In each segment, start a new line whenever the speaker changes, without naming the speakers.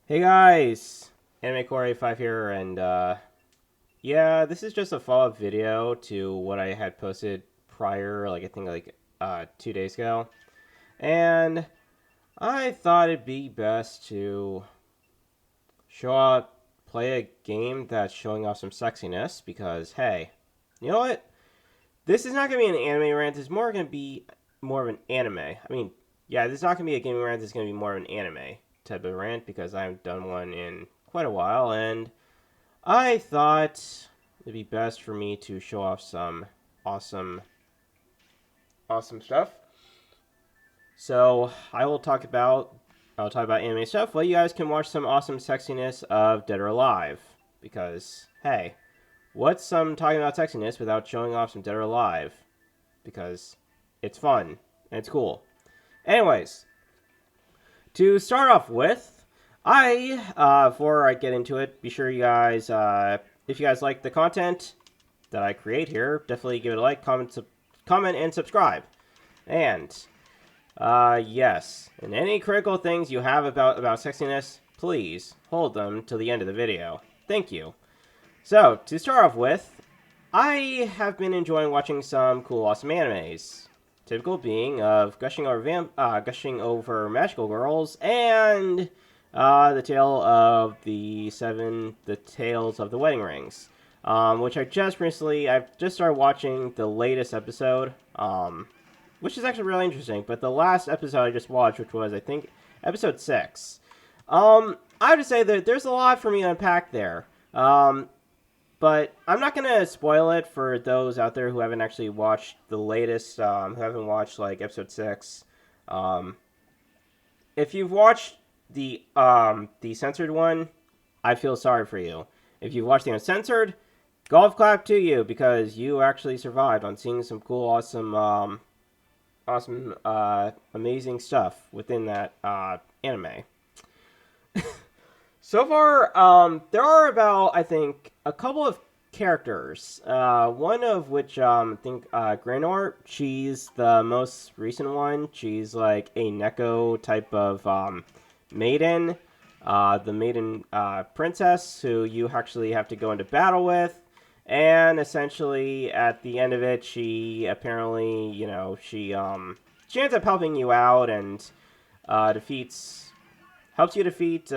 Hey guys, Anime Core 85 here, and yeah, this is just a follow-up video to what I had posted prior, like I think 2 days ago, and I thought it'd be best to play a game that's showing off some sexiness because hey, you know what? This is not gonna be an anime rant. It's more gonna be more of an anime. Yeah, this is not gonna be a gaming rant. It's gonna be more of an anime type of rant because I haven't done one in quite a while, and I thought it'd be best for me to show off some awesome, awesome stuff. So I'll talk about anime stuff. Well, you guys can watch some awesome sexiness of Dead or Alive because hey, what's some talking about sexiness without showing off some Dead or Alive? Because it's fun and it's cool. Anyways, to start off with, before I get into it, be sure you guys, if you guys like the content that I create here, definitely give it a like, comment, and subscribe. And, yes, and any critical things you have about sexiness, please hold them till the end of the video. Thank you. So, to start off with, I have been enjoying watching some cool, awesome animes. Typical being of gushing over magical girls and the tale of the tales of the wedding rings, which I've just started watching the latest episode, which is actually really interesting. But the last episode I just watched, which was I think episode 6, I have to say that there's a lot for me to unpack there. But I'm not going to spoil it for those out there who haven't actually watched the latest, who haven't watched, like, episode 6. If you've watched the censored one, I feel sorry for you. If you've watched the uncensored, golf clap to you, because you actually survived on seeing some cool, amazing stuff within that, anime. So far, there are about, I think, a couple of characters. One of which, I think, Graynor, she's the most recent one. She's like a Neko type of maiden. The maiden princess who you actually have to go into battle with. And essentially, at the end of it, she apparently, she ends up helping you out and helps you defeat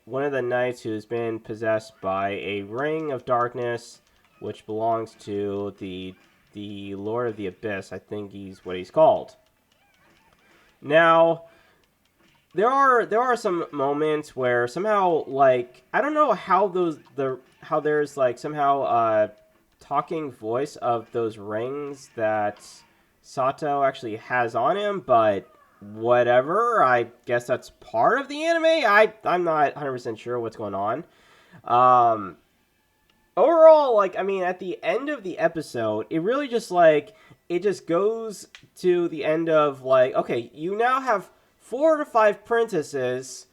one of the knights who's been possessed by a ring of darkness, which belongs to the Lord of the Abyss. I think he's what he's called. Now, there are some moments where somehow, like, I don't know how there's like somehow a talking voice of those rings that Sato actually has on him, but whatever. I guess that's part of the anime. I'm not 100% sure what's going on. Um, Overall, like, at the end of the episode, it really just it just goes to the end of like, okay, you now have 4 to 5 princesses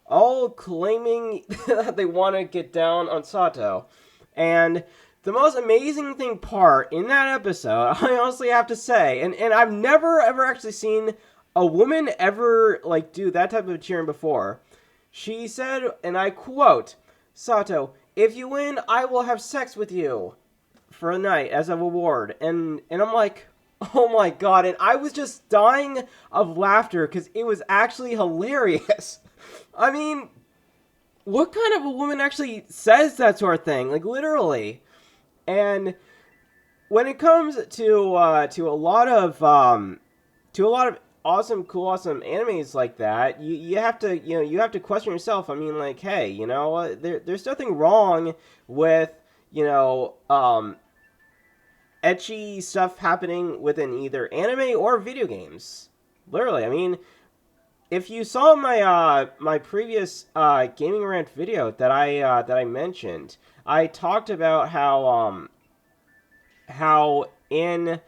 all claiming that they want to get down on Sato, and the most amazing part in that episode, I honestly have to say, and I've never ever actually seen a woman ever like do that type of cheering before. She said, and I quote, "Sato, if you win, I will have sex with you for a night as a reward." And I'm like, oh my god, and I was just dying of laughter because it was actually hilarious. I mean, what kind of a woman actually says that sort of thing? Like, literally. And when it comes to a lot of awesome, cool, awesome animes like that, you have to you have to question yourself. I mean, like, hey, there's nothing wrong with etchy stuff happening within either anime or video games. Literally, I mean, if you saw my previous gaming rant video that I mentioned, I talked about how in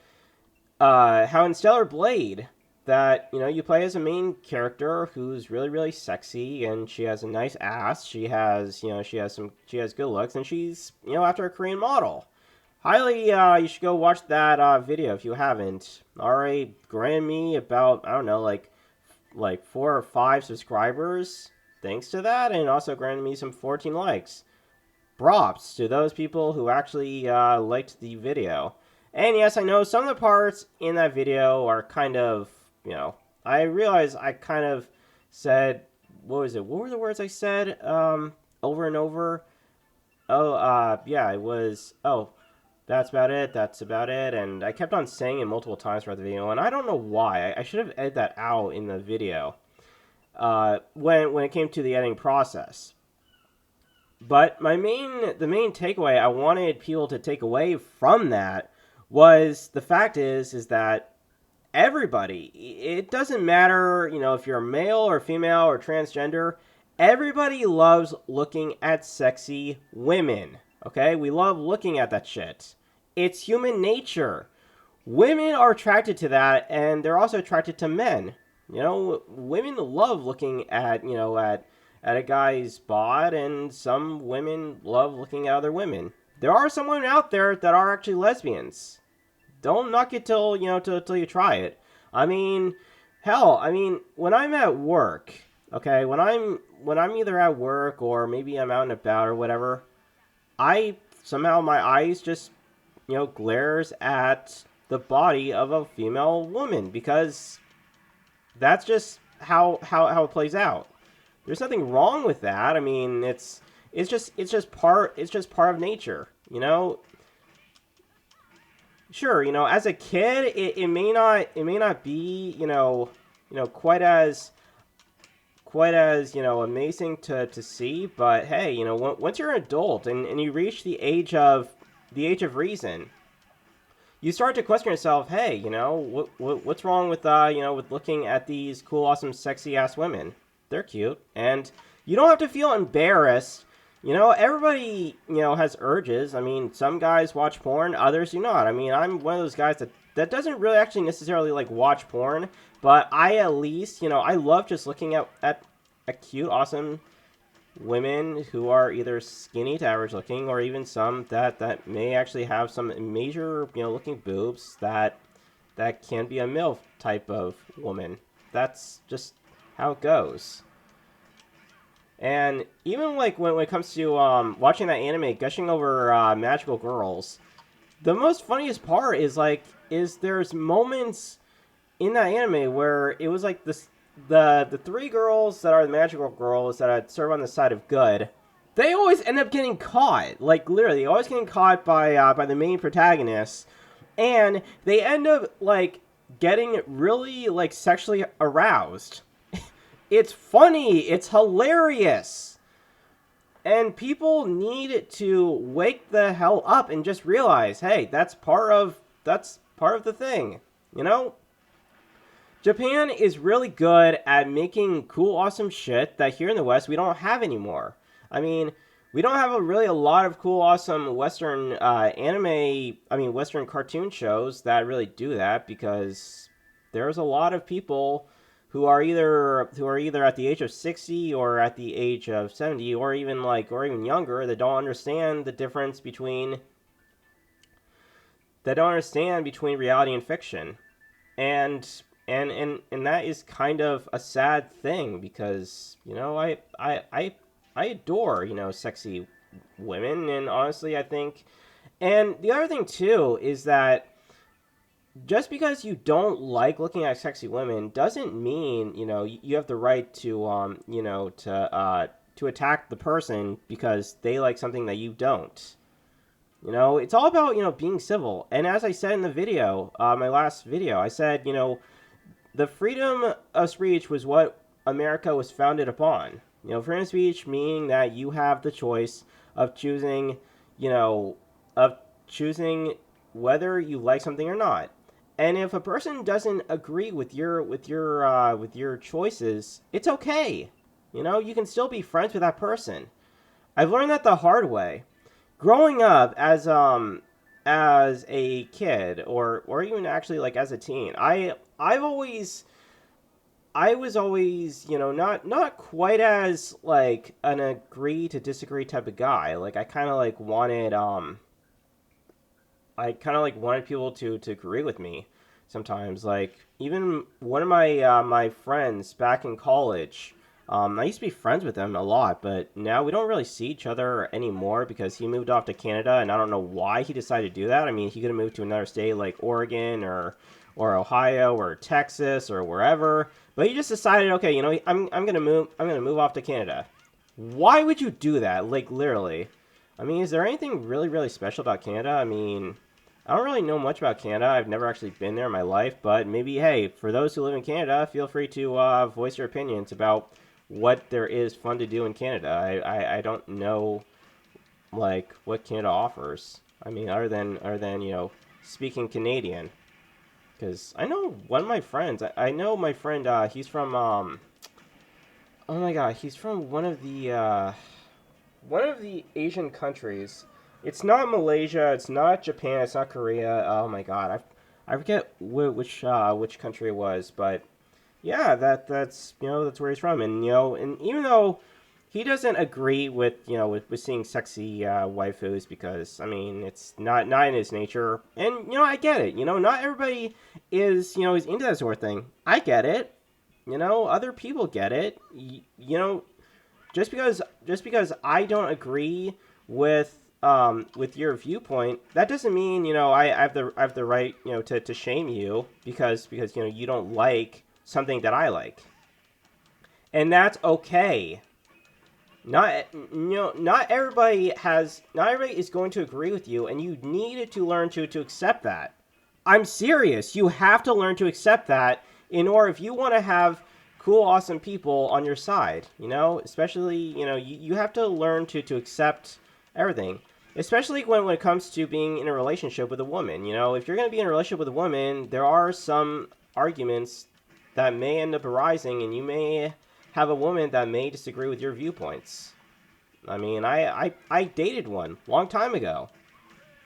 Stellar Blade that you play as a main character who's really really sexy, and she has a nice ass. She has good looks, and she's after a Korean model. Highly, you should go watch that video if you haven't. Already granted me about, I don't know, like 4 or 5 subscribers thanks to that, and also granted me some 14 likes. Props to those people who actually liked the video. And yes, I know some of the parts in that video are kind of, I realize I kind of said, what was it? What were the words I said over and over? Oh, yeah, it was, oh, that's about it, that's about it. And I kept on saying it multiple times throughout the video, and I don't know why. I should have edited that out in the video when it came to the editing process. But the main takeaway I wanted people to take away from that was the fact is that everybody, it doesn't matter, if you're male or female or transgender, everybody loves looking at sexy women. Okay? We love looking at that shit. It's human nature. Women are attracted to that, and they're also attracted to men. Women love looking at a guy's bod, and some women love looking at other women. There are some women out there that are actually lesbians. Don't knock it till you try it. I mean, hell, when I'm at work, okay, when I'm either at work or maybe I'm out and about or whatever, I somehow my eyes just glares at the body of a female woman because that's just how it plays out. There's nothing wrong with that. I mean, it's just part of nature, Sure, as a kid, it may not be quite as amazing to see, but hey, once you're an adult and you reach the age of reason, you start to question yourself, hey, what's wrong with with looking at these cool, awesome, sexy ass women? They're cute, and you don't have to feel embarrassed. Everybody has urges. I mean, some guys watch porn, others do not. I mean, I'm one of those guys that doesn't really actually necessarily like watch porn, but I at least I love just looking at cute, awesome women who are either skinny to average looking, or even some that may actually have some major looking boobs that can be a MILF type of woman. That's just how it goes. And even like when it comes to watching that anime, gushing over magical girls, the most funniest part is there's moments in that anime where it was like this the three girls that are the magical girls that serve on the side of good, they always end up getting caught. Like literally, always getting caught by the main protagonists, and they end up like getting really like sexually aroused. It's funny, it's hilarious, and people need to wake the hell up and just realize, hey, that's part of the thing, Japan is really good at making cool, awesome shit that here in the West we don't have anymore. I mean, we don't have a lot of cool, awesome Western Western cartoon shows that really do that, because there's a lot of people who are either at the age of 60 or at the age of 70 or even younger that don't understand the difference between reality and fiction. And that is kind of a sad thing, because I adore sexy women, and honestly I think, and the other thing too is that just because you don't like looking at sexy women doesn't mean you have the right to to attack the person because they like something that you don't. It's all about being civil. And as I said in the video, my last video, I said the freedom of speech was what America was founded upon. Freedom of speech meaning that you have the choice of choosing, whether you like something or not. And if a person doesn't agree with your choices, it's okay. You can still be friends with that person. I've learned that the hard way. Growing up as a kid, or even actually like as a teen, I was always not quite as like an agree to disagree type of guy. Like I kind of like wanted people to agree with me sometimes. Like even one of my my friends back in college, I used to be friends with him a lot, but now we don't really see each other anymore because he moved off to Canada, and I don't know why he decided to do that. I mean, he could have moved to another state like Oregon or Ohio or Texas or wherever, but he just decided, okay, I'm gonna move off to Canada. Why would you do that? Like literally. I mean, is there anything really really special about Canada? I mean, I don't really know much about Canada. I've never actually been there in my life, but maybe, hey, for those who live in Canada, feel free to voice your opinions about what there is fun to do in Canada. I don't know like what Canada offers. I mean, other than speaking Canadian, because I know one of my friends. I know my friend. He's from oh my god, he's from one of the Asian countries. It's not Malaysia. It's not Japan. It's not Korea. Oh my god, I forget which country it was, but yeah, that's where he's from, and even though he doesn't agree with seeing sexy waifus because I mean it's not in his nature, and I get it. Not everybody is into that sort of thing. I get it. Other people get it. Just because I don't agree with your viewpoint, that doesn't mean I have the right to shame you because you don't like something that I like, and that's okay. Not everybody is going to agree with you, and you need to learn to accept that. I'm serious. You have to learn to accept that in order if you want to have cool, awesome people on your side. Especially you have to learn to accept everything. Especially when it comes to being in a relationship with a woman. If you're going to be in a relationship with a woman, there are some arguments that may end up arising, and you may have a woman that may disagree with your viewpoints. I mean, I dated one long time ago.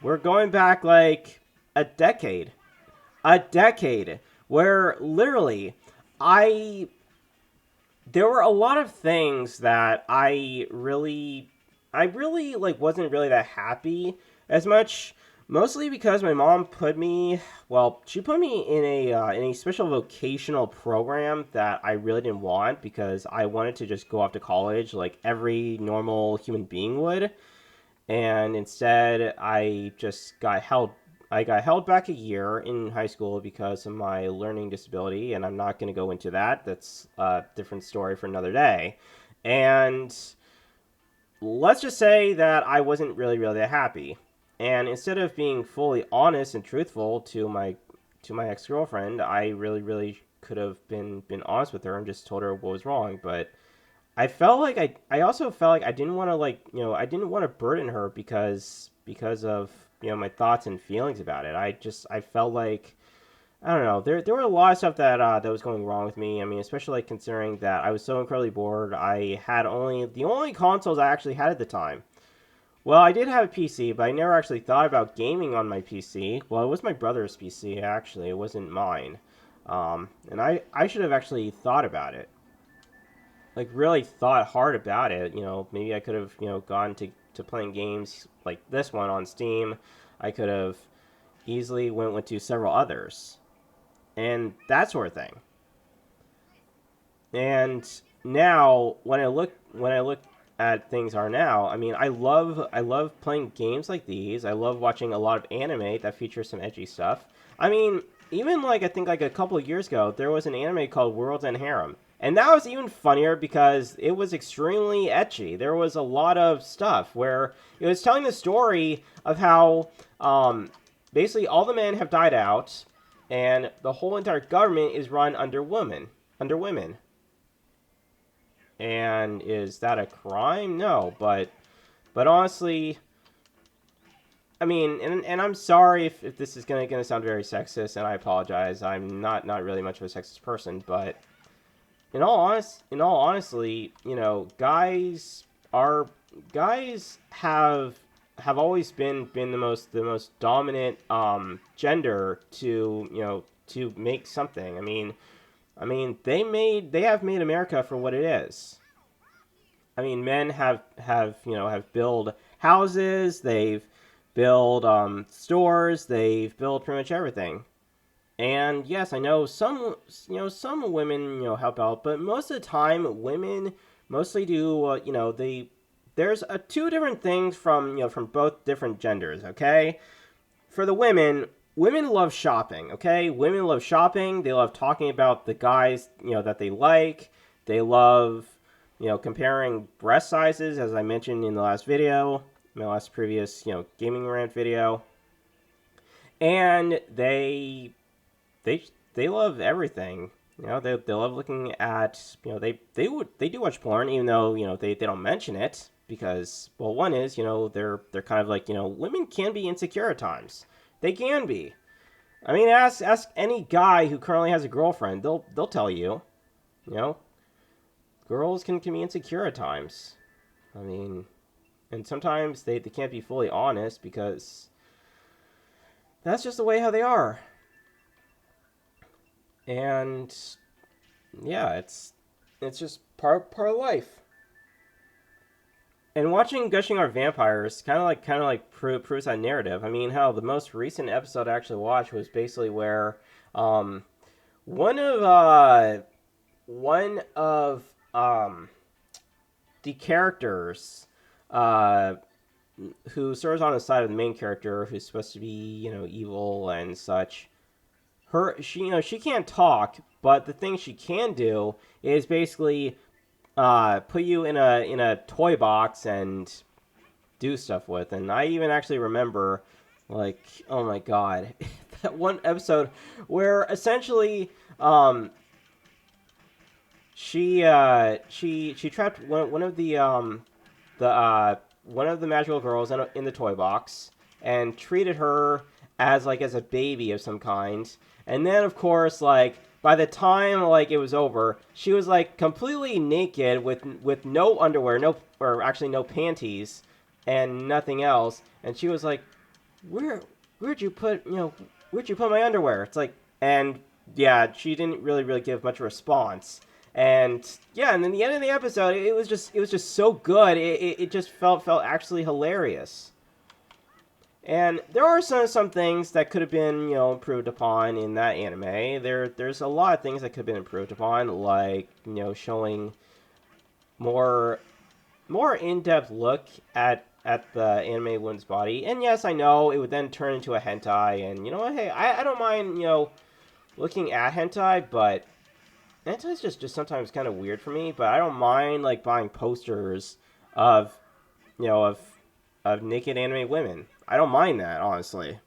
We're going back like a decade. A decade. Where literally, I. There were a lot of things that I really like wasn't really that happy as much. Mostly because my mom she put me in a special vocational program that I really didn't want because I wanted to just go off to college like every normal human being would, and instead I got held back a year in high school because of my learning disability, and I'm not going to go into that. That's a different story for another day. And let's just say that I wasn't really really that happy. And instead of being fully honest and truthful to my ex-girlfriend, I really really could have been honest with her and just told her what was wrong, but I also felt like I didn't want to I didn't want to burden her because of my thoughts and feelings about it. I felt like I don't know. There were a lot of stuff that was going wrong with me. I mean, especially like considering that I was so incredibly bored. I had the only consoles I actually had at the time. Well, I did have a PC, but I never actually thought about gaming on my PC. Well, it was my brother's PC actually. It wasn't mine. And I should have actually thought about it. Like really thought hard about it. Maybe I could have gone to playing games like this one on Steam. I could have easily went to several others and that sort of thing. And now when I look at things are now, I mean, I love playing games like these. I love watching a lot of anime that features some edgy stuff. I mean, even like I think like a couple of years ago, there was an anime called World's End Harem. And that was even funnier because it was extremely etchy. There was a lot of stuff where it was telling the story of how basically all the men have died out, and the whole entire government is run under women. And is that a crime? No, but honestly, I mean, and I'm sorry if this is gonna sound very sexist, and I apologize. I'm not really much of a sexist person, but in all honestly, are guys have always been the most dominant gender to make something. I mean they have made America for what it is. I mean, men have built houses, they've built stores, they've built pretty much everything. And yes, I know some women help out, but most of the time women mostly do there's two different things from from both different genders, okay? For the women, women love shopping, okay? Women love shopping. They love talking about the guys, that they like. They love, comparing breast sizes, as I mentioned in the last video, my last previous, gaming rant video. And they they love everything. They love looking at they do watch porn, even though they don't mention it because, well, one is they're kind of like women can be insecure at times. They can be. I mean, ask any guy who currently has a girlfriend. They'll tell you. You know, girls can be insecure at times. I mean, and sometimes they can't be fully honest because that's just the way how they are. And yeah, it's just part of life. And watching Gushing Our Vampires kind of like proves that narrative. I mean, how the most recent episode I actually watched was basically where one of uh, one of the characters uh, who serves on the side of the main character, who's supposed to be evil and such. She can't talk, but the thing she can do is basically put you in a toy box and do stuff with. And I even actually remember, like, oh my god, that one episode where essentially she trapped one of the one of the magical girls in the toy box and treated her as a baby of some kind. And then of course, like, by the time like it was over, she was like completely naked with no underwear, no panties and nothing else. And she was like, "Where where'd you put, where'd you put my underwear?" It's like, and yeah, she didn't really give much response. And yeah, and then the end of the episode, it was just so good. It just felt actually hilarious. And there are some things that could have been improved upon in that anime. There's a lot of things that could have been improved upon, like showing more in depth look at the anime woman's body. And yes, I know it would then turn into a hentai. And you know what? Hey, I don't mind looking at hentai, but hentai is just sometimes kind of weird for me. But I don't mind like buying posters of you know of of naked anime women. I don't mind that, honestly.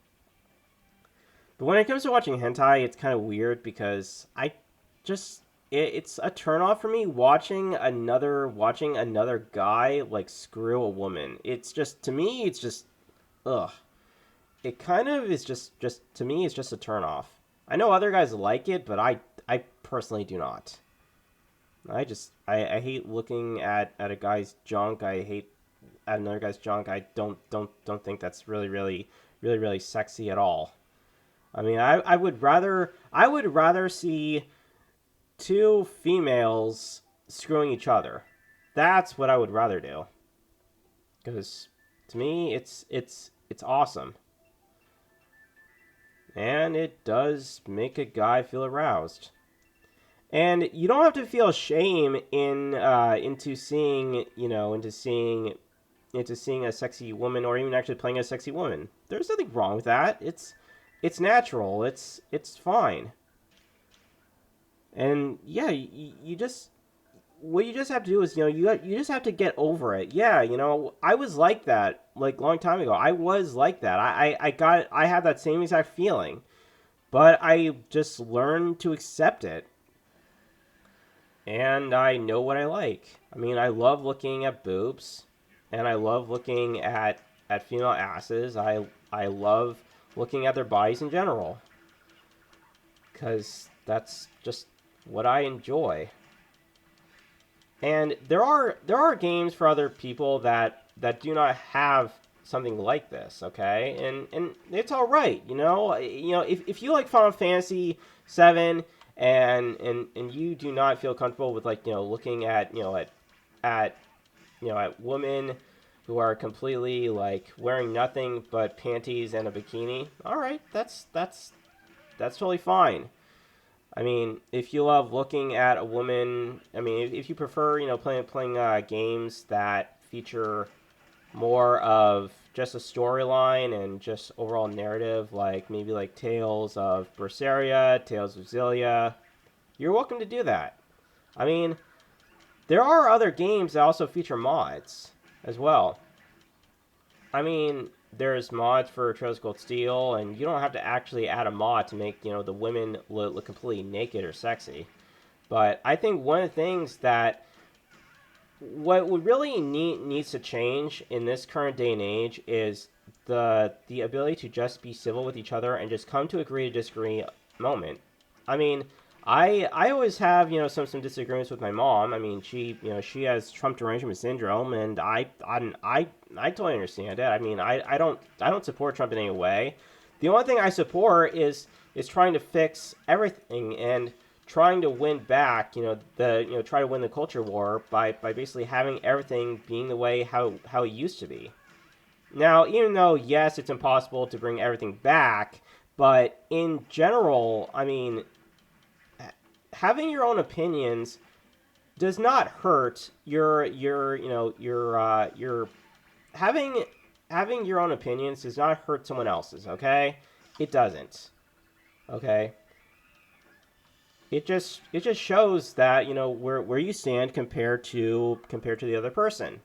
But when it comes to watching hentai, it's kind of weird because I just it's a turnoff for me watching another guy like screw a woman. It's just, to me, it's just ugh. It kind of is just to me, it's just a turnoff. I know other guys like it, but I personally do not. I hate looking at a guy's junk. I hate at another guy's junk. I don't think that's really sexy at all. I mean, I would rather see two females screwing each other. That's what I would rather do. Because to me, it's awesome, and it does make a guy feel aroused. And you don't have to feel shame into seeing a sexy woman, or even actually playing a sexy woman. There's nothing wrong with that. It's natural. It's fine. And yeah, you just what you just have to do is you just have to get over it. Yeah, I was like that like a long time ago. I was like that. I had that same exact feeling, but I just learned to accept it, and I know what I like. I mean, I love looking at boobs, and I love looking at female asses. I love looking at their bodies in general, because that's just what I enjoy. And there are games for other people that do not have something like this, okay? And it's all right, if you like Final Fantasy 7, and you do not feel comfortable with, like, looking at at women who are completely like wearing nothing but panties and a bikini. All right, That's totally fine. I mean, if you love looking at a woman, I mean, if you prefer, playing games that feature more of just a storyline and just overall narrative, like maybe like Tales of Berseria, Tales of Xillia, you're welcome to do that. I mean, there are other games that also feature mods as well. I mean, there's mods for Trails of Gold Steel, and you don't have to actually add a mod to make, the women look completely naked or sexy. But I think one of the things that what would really needs to change in this current day and age is the ability to just be civil with each other and just come to agree to disagree moment. I mean, I always have some disagreements with my mom. I mean, she has Trump derangement syndrome, and I totally understand it. I mean, I don't support Trump in any way. The only thing I support is trying to fix everything and trying to win back, try to win the culture war by basically having everything being the way how it used to be. Now, even though, yes, it's impossible to bring everything back, but in general, I mean, having your own opinions does not hurt your having your own opinions does not hurt someone else's, okay? It doesn't. Okay? It just shows that, where you stand compared to the other person.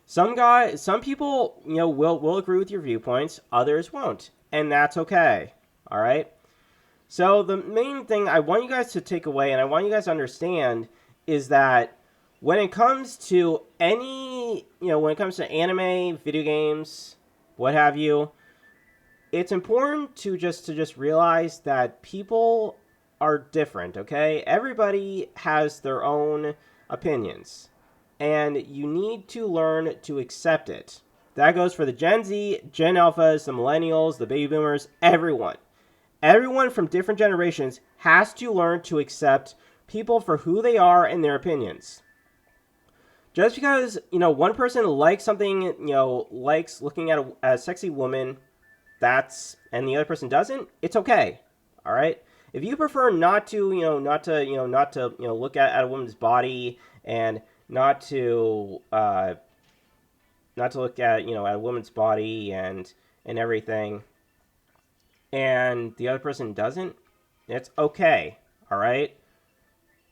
Some people, will agree with your viewpoints, others won't, and that's okay. All right? So the main thing I want you guys to take away, and I want you guys to understand, is that when it comes to when it comes to anime, video games, what have you, it's important to just realize that people are different, okay? Everybody has their own opinions, and you need to learn to accept it. That goes for the Gen Z, Gen Alphas, the Millennials, the Baby Boomers, everyone. Everyone from different generations has to learn to accept people for who they are and their opinions. Just because, one person likes something, likes looking at a sexy woman, and the other person doesn't, it's okay. All right? If you prefer not to look at a woman's body and not to look at, at a woman's body and everything, and the other person doesn't, it's okay. All right?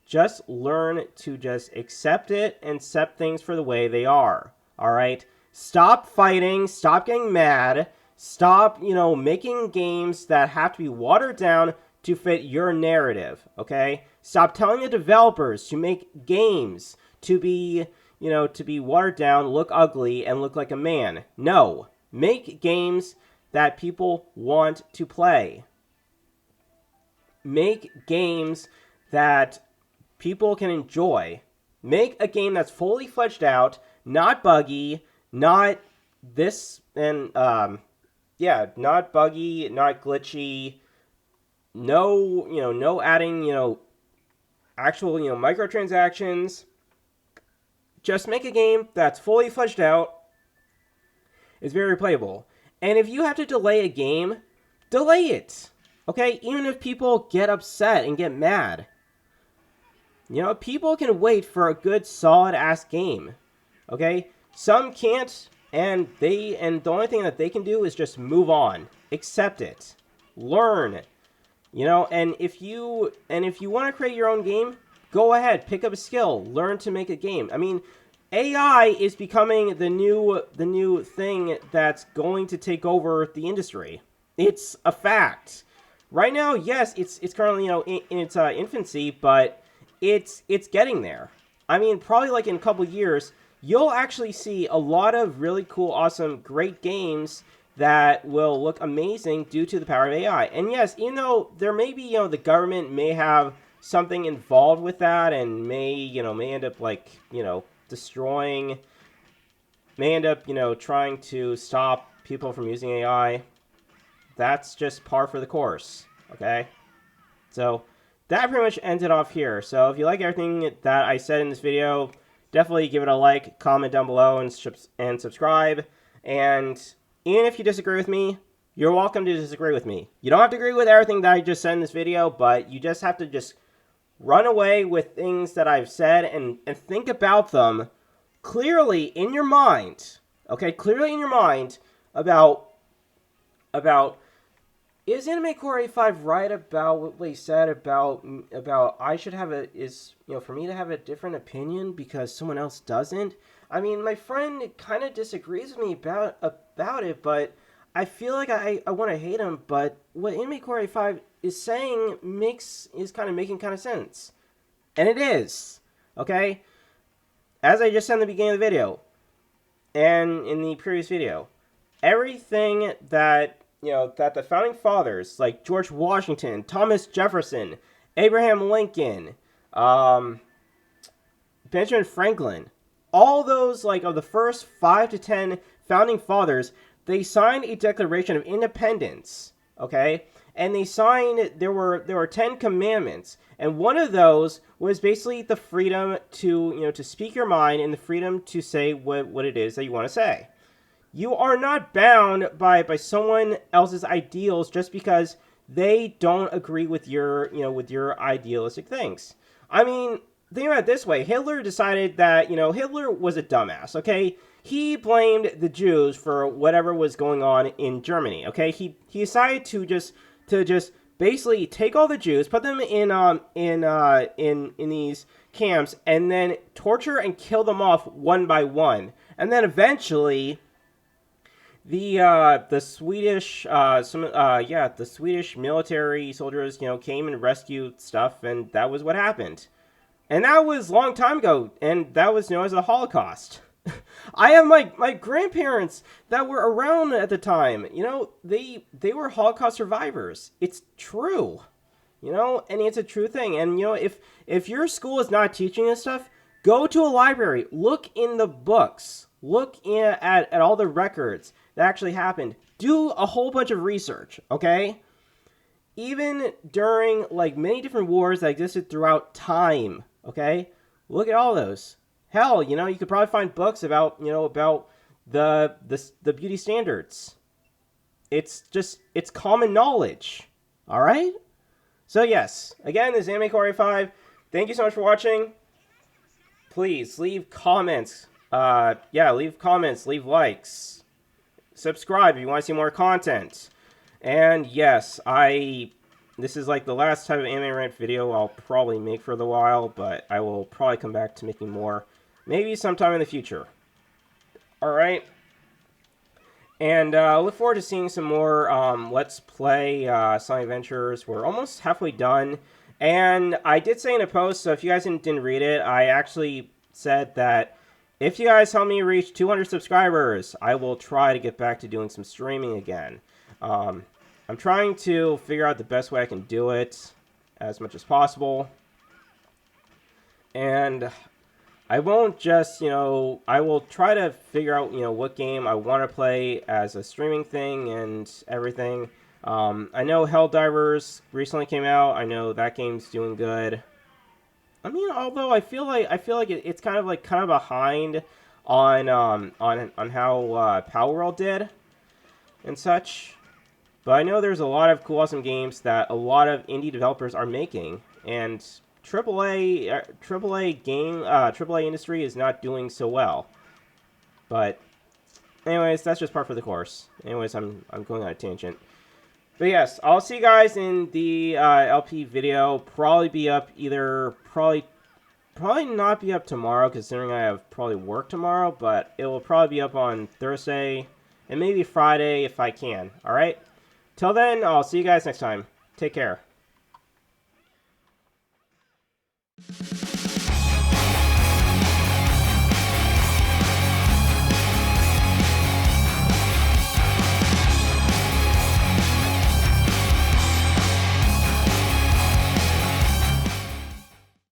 Just learn to just accept it and accept things for the way they are. All right? Stop fighting. Stop getting mad. Stop, making games that have to be watered down to fit your narrative. Okay? Stop telling the developers to make games to be watered down, look ugly, and look like a man. No. Make games that people want to play. Make games that people can enjoy. Make a game that's fully fleshed out, not buggy, not this and not buggy, not glitchy. No adding, actual, microtransactions. Just make a game that's fully fleshed out. It's very playable. And if you have to delay a game, delay it. Okay? Even if people get upset and get mad. People can wait for a good, solid-ass game. Okay? Some can't, and the only thing that they can do is just move on. Accept it. Learn. And if you want to create your own game, go ahead, pick up a skill, learn to make a game. I mean, AI is becoming the new thing that's going to take over the industry. It's a fact. Right now, yes, it's currently in its infancy, but it's getting there. I mean, probably like in a couple years, you'll actually see a lot of really cool, awesome, great games that will look amazing due to the power of AI. And yes, there may be, the government may have something involved with that and may end up destroying, may end up, trying to stop people from using AI. That's just par for the course, okay? So that pretty much ends it off here. So if you like everything that I said in this video, definitely give it a like, comment down below, and subscribe. And even if you disagree with me, You're welcome to disagree with me. You don't have to agree with everything that I just said in this video, but you just have to just run away with things that I've said and think about them clearly in your mind. Okay, clearly in your mind about is Anime Core 85 right about what he said about I should have for me to have a different opinion because someone else doesn't? I mean, my friend kind of disagrees with me about it, but I feel like I want to hate him, but what Anime Core 85 is saying is kind of making kind of sense. And it is. Okay? As I just said in the beginning of the video, and in the previous video, everything that that the founding fathers, like George Washington, Thomas Jefferson, Abraham Lincoln, Benjamin Franklin, all those, like, of the first 5 to 10 founding fathers, they signed a Declaration of Independence, okay? And they signed, there were 10 commandments, and one of those was basically the freedom to, to speak your mind and the freedom to say what it is that you want to say. You are not bound by someone else's ideals just because they don't agree with your, with your idealistic things. I mean, think about it this way. Hitler decided that, Hitler was a dumbass, okay? He blamed the Jews for whatever was going on in Germany, okay? He decided to just basically take all the Jews, put them in these camps, and then torture and kill them off one by one. And then eventually the Swedish the Swedish military soldiers, came and rescued stuff, and that was what happened. And that was a long time ago, and that was known as the Holocaust. I have my grandparents that were around at the time. They were Holocaust survivors. It's true. And it's a true thing. And if your school is not teaching this stuff, go to a library, look in the books, look at all the records that actually happened. Do a whole bunch of research, okay? Even during, like, many different wars that existed throughout time, okay? Look at all those. Hell, you could probably find books about, about the beauty standards. It's common knowledge, all right? So yes, again, this is Anime Core 5. Thank you so much for watching. Please leave comments. Leave comments, leave likes. Subscribe if you want to see more content. And yes, this is like the last type of anime rant video I'll probably make for a while, but I will probably come back to making more, maybe sometime in the future. Alright. And I look forward to seeing some more Let's Play Sonic Adventures. We're almost halfway done. And I did say in a post, so if you guys didn't read it, I actually said that if you guys help me reach 200 subscribers, I will try to get back to doing some streaming again. I'm trying to figure out the best way I can do it as much as possible. And I won't just, I will try to figure out, what game I want to play as a streaming thing and everything. I know Helldivers recently came out. I know that game's doing good. I mean, although I feel like it's kind of behind on how Power World did and such. But I know there's a lot of cool, awesome games that a lot of indie developers are making, and AAA industry is not doing so well. But anyways, that's just part for the course. Anyways, I'm going on a tangent. But yes, I'll see you guys in the LP video. Probably not be up tomorrow, considering I have probably work tomorrow, but it will probably be up on Thursday and maybe Friday if I can. Alright? Till then, I'll see you guys next time. Take care.